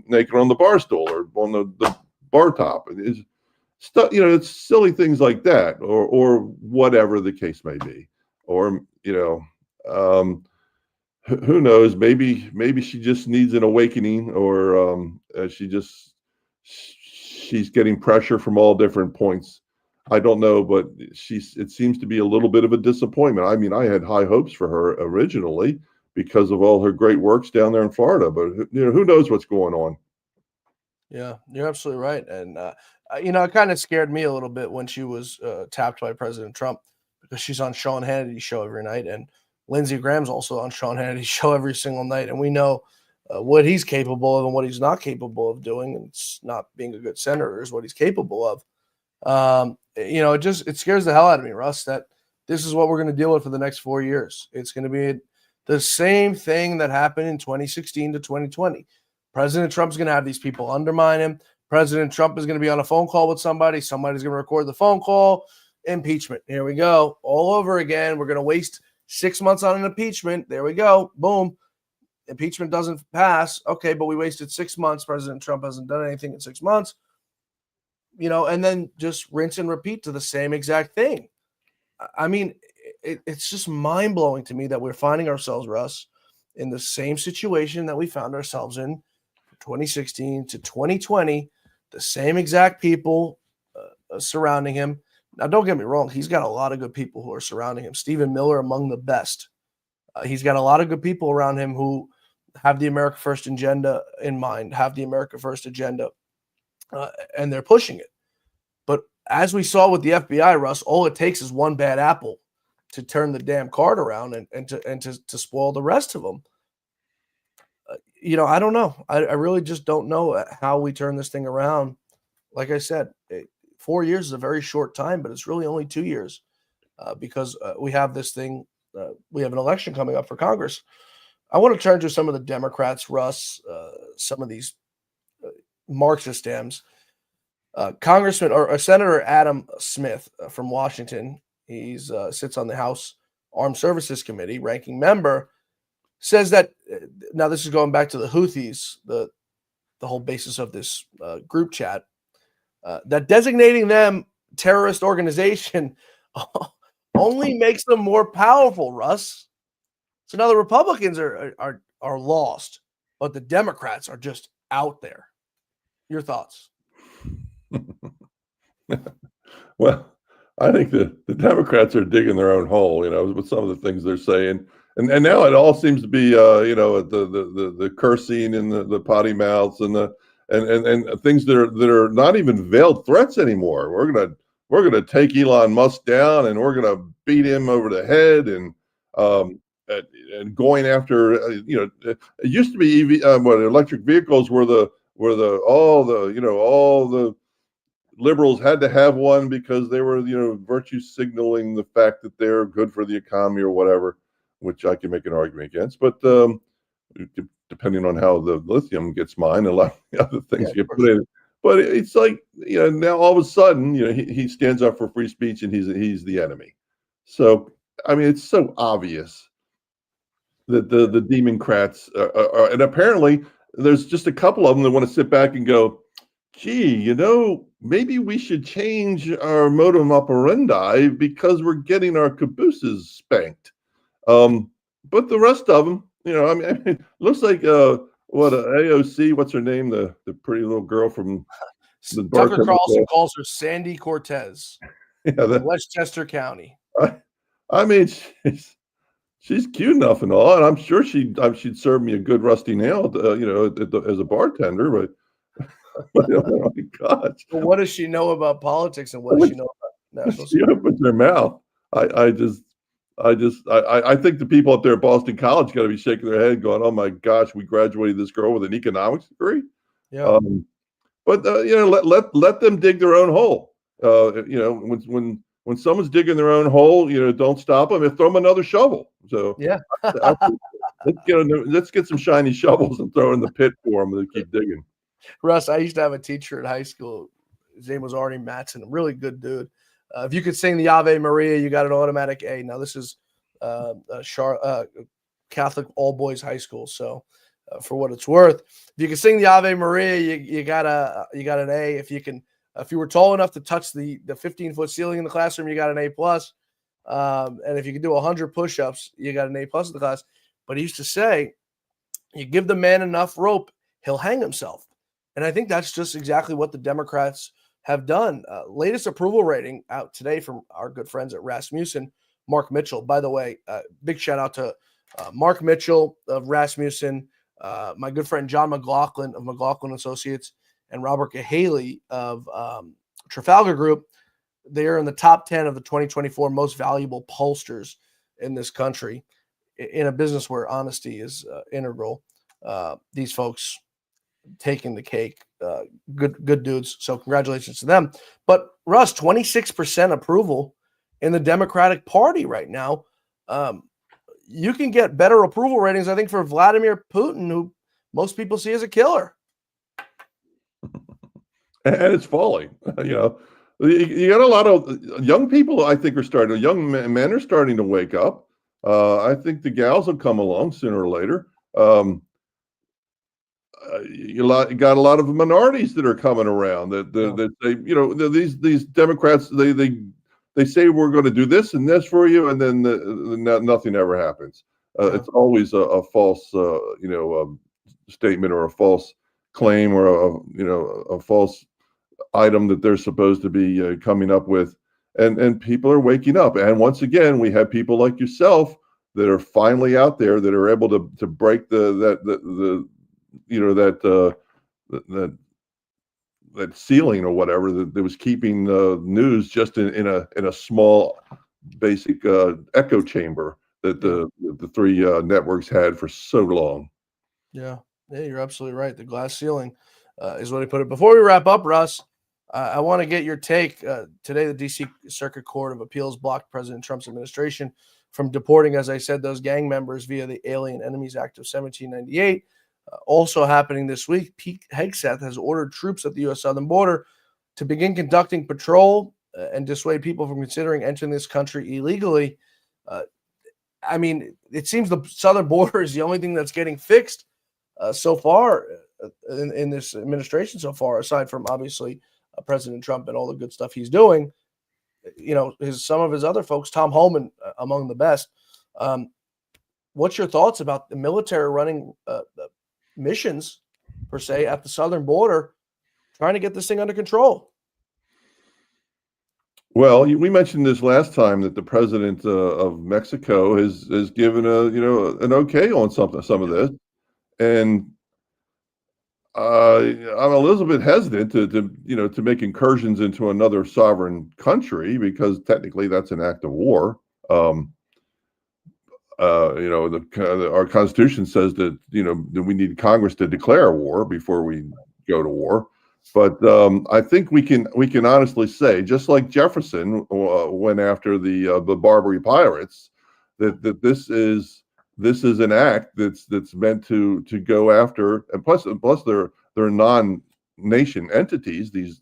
naked on the bar stool or on the bar top. It's stuff, it's silly things like that, or whatever the case may be. Or, who knows, maybe she just needs an awakening, or she's getting pressure from all different points. I don't know, but it seems to be a little bit of a disappointment. I mean, I had high hopes for her originally because of all her great works down there in Florida, but who knows what's going on. Yeah, you're absolutely right. And, it kind of scared me a little bit when she was tapped by President Trump, because she's on Sean Hannity's show every night. And Lindsey Graham's also on Sean Hannity's show every single night. And we know what he's capable of and what he's not capable of doing. And it's not being a good senator is what he's capable of. It scares the hell out of me, Russ, that this is what we're going to deal with for the next 4 years. It's going to be the same thing that happened in 2016 to 2020. President Trump's going to have these people undermine him. President Trump is going to be on a phone call with somebody. Somebody's going to record the phone call. Impeachment. Here we go. All over again. We're going to waste 6 months on an impeachment. There we go. Boom. Impeachment doesn't pass. Okay, but we wasted 6 months. President Trump hasn't done anything in 6 months. And then just rinse and repeat to the same exact thing. I mean, it's just mind-blowing to me that we're finding ourselves, Russ, in the same situation that we found ourselves in 2016 to 2020, the same exact people surrounding him. Now, don't get me wrong. He's got a lot of good people who are surrounding him. Stephen Miller among the best. He's got a lot of good people around him who have the America First agenda in mind, have the America First agenda, and they're pushing it. But as we saw with the FBI, Russ, all it takes is one bad apple to turn the damn card around and to spoil the rest of them. I don't know. I really just don't know how we turn this thing around. Like I said, 4 years is a very short time, but it's really only 2 years because we have this thing. We have an election coming up for Congress. I want to turn to some of the Democrats, Russ, some of these Marxist Dems. Congressman or Senator Adam Smith from Washington, he's sits on the House Armed Services Committee, ranking member, says that now this is going back to the Houthis, the whole basis of this group chat, that designating them terrorist organization only makes them more powerful, Russ. So now the Republicans are lost, but the Democrats are just out there. Your thoughts? Well, I think the Democrats are digging their own hole, with some of the things they're saying. And now it all seems to be, the cursing and the potty mouths and things that are not even veiled threats anymore. We're going to we're going to take Elon Musk down and we're going to beat him over the head and going after it used to be electric vehicles were all the liberals had to have one because they were virtue signaling the fact that they're good for the economy or whatever, which I can make an argument against, but depending on how the lithium gets mined, a lot of the other things get put in. But it's like, now all of a sudden, he stands up for free speech and he's the enemy. So, I mean, it's so obvious that the Democrats are, and apparently there's just a couple of them that want to sit back and go, gee, maybe we should change our modus operandi because we're getting our cabooses spanked. But the rest of them, I mean, looks like AOC, what's her name? The pretty little girl from the Tucker Carlson calls her Sandy Cortez. Westchester County. I mean, she's cute enough and all, and I'm sure she'd serve me a good rusty nail, as a bartender. But oh my God, well, what does she know about politics, and what does she know about national security? She opens her mouth. I think the people up there at Boston College got to be shaking their head, going, "Oh my gosh, we graduated this girl with an economics degree." Yeah. But let them dig their own hole. When someone's digging their own hole, don't stop them and throw them another shovel. So yeah, let's get some shiny shovels and throw in the pit for them and keep digging. Russ, I used to have a teacher in high school. His name was Arnie Matson, a really good dude. If you could sing the Ave Maria, you got an automatic A. Now this is Catholic all boys high school, so for what it's worth, if you can sing the Ave Maria, you got an A. If you were tall enough to touch the 15-foot ceiling in the classroom, you got an A plus. And if you can do 100 push-ups, you got an A plus in the class. But he used to say, you give the man enough rope, he'll hang himself. And I think that's just exactly what the Democrats have done. Latest approval rating out today from our good friends at Rasmussen, Mark Mitchell. By the way, big shout out to Mark Mitchell of Rasmussen, my good friend John McLaughlin of McLaughlin Associates, and Robert Cahaley of Trafalgar Group. They are in the top 10 of the 2024 most valuable pollsters in this country. In a business where honesty is integral, these folks taking the cake. Good dudes. So congratulations to them. But Russ, 26% approval in the Democratic Party right now. You can get better approval ratings, I think, for Vladimir Putin, who most people see as a killer. And it's falling. You got a lot of young people, I think, young men are starting to wake up. I think the gals will come along sooner or later. You got a lot of minorities that are coming around that they, these Democrats, they say we're going to do this and this for you, and then nothing ever happens. It's always a false, statement or a false claim or a false item that they're supposed to be coming up with, and people are waking up. And once again, we have people like yourself that are finally out there that are able to break that ceiling or whatever that was keeping the news just in a small basic echo chamber that the three networks had for so long. Yeah, you're absolutely right. The glass ceiling is what he put it. Before we wrap up, Russ, I want to get your take. Today, the D.C. Circuit Court of Appeals blocked President Trump's administration from deporting, as I said, those gang members via the Alien Enemies Act of 1798. Also happening this week, Pete Hegseth has ordered troops at the U.S. southern border to begin conducting patrol and dissuade people from considering entering this country illegally. I mean, it seems the southern border is the only thing that's getting fixed so far in this administration so far, aside from obviously President Trump and all the good stuff he's doing. Some of his other folks, Tom Homan, among the best. What's your thoughts about the military running missions, per se, at the southern border, trying to get this thing under control? Well, we mentioned this last time that the president of Mexico has given an okay on some of this, and I'm a little bit hesitant to make incursions into another sovereign country because technically that's an act of war. Our Constitution says that that we need Congress to declare war before we go to war. But I think we can honestly say, just like Jefferson went after the Barbary pirates, that this is an act that's meant to go after, and plus they're non-nation entities. These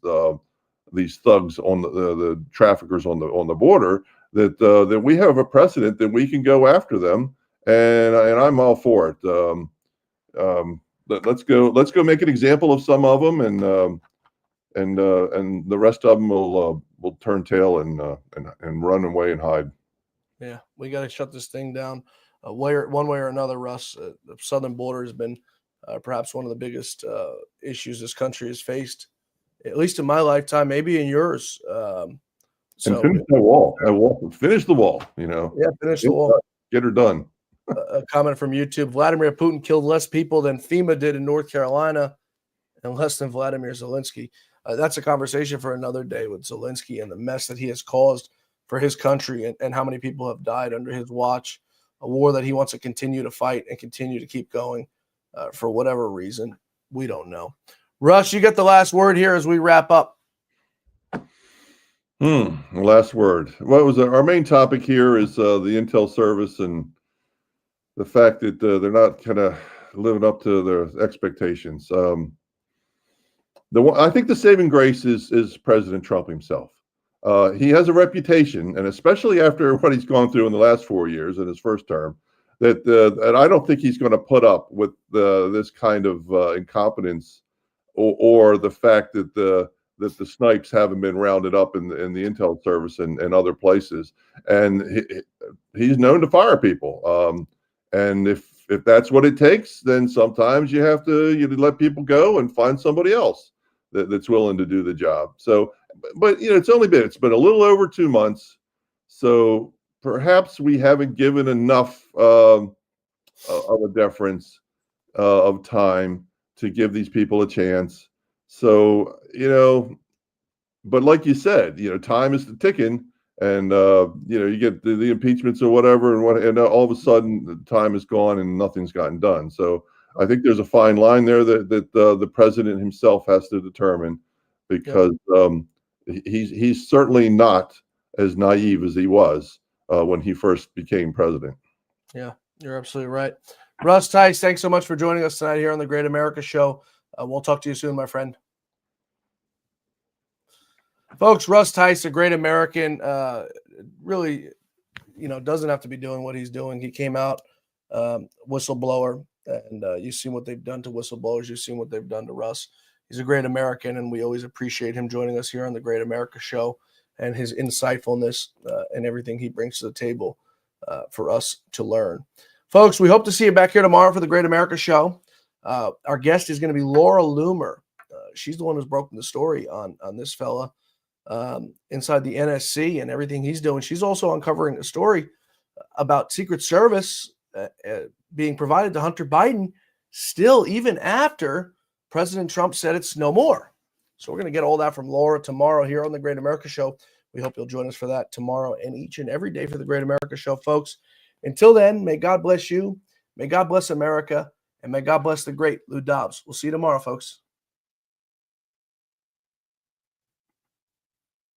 thugs on the traffickers on the border. That we have a precedent that we can go after them, and I'm all for it. Let's go make an example of some of them, and the rest of them will turn tail and run away and hide. Yeah, we got to shut this thing down one way or another, Russ. The southern border has been perhaps one of the biggest issues this country has faced, at least in my lifetime, maybe in yours. And finish the wall. Finish the wall. Yeah, finish the wall. Get her done. A comment from YouTube: Vladimir Putin killed less people than FEMA did in North Carolina, and less than Vladimir Zelensky. That's a conversation for another day with Zelensky and the mess that he has caused for his country, and how many people have died under his watch. A war that he wants to continue to fight and continue to keep going for whatever reason. We don't know. Russ, you get the last word here as we wrap up. Last word. What was our main topic here is the intel service and the fact that they're not kind of living up to their expectations. I think the saving grace is President Trump himself. He has a reputation, and especially after what he's gone through in the last 4 years in his first term, that I don't think he's going to put up with this kind of incompetence or the fact that the snipes haven't been rounded up in the intel service and other places, and he's known to fire people. And if that's what it takes, then sometimes you have to let people go and find somebody else that's willing to do the job. So, but it's been a little over 2 months, so perhaps we haven't given enough of a deference of time to give these people a chance. So, but like you said, time is ticking, and you get the impeachments or whatever, and all of a sudden the time is gone and nothing's gotten done. So I think there's a fine line there that the president himself has to determine, because he's certainly not as naive as he was when he first became president. Yeah, you're absolutely right. Russ, Tice, thanks so much for joining us tonight here on the Great America Show. We'll talk to you soon, my friend. Folks, Russ Tice, a great American, really, doesn't have to be doing what he's doing. He came out whistleblower, and you've seen what they've done to whistleblowers. You've seen what they've done to Russ. He's a great American, and we always appreciate him joining us here on the Great America Show and his insightfulness and everything he brings to the table for us to learn. Folks, we hope to see you back here tomorrow for the Great America Show. Our guest is going to be Laura Loomer. She's the one who's broken the story on this fella inside the NSC and everything he's doing. She's also uncovering a story about Secret Service being provided to Hunter Biden still, even after President Trump said it's no more. So we're going to get all that from Laura tomorrow here on the Great America Show. We hope you'll join us for that tomorrow and each and every day for the Great America Show, folks. Until then, may God bless you, may God bless America, and may God bless the great Lou Dobbs. We'll see you tomorrow, folks.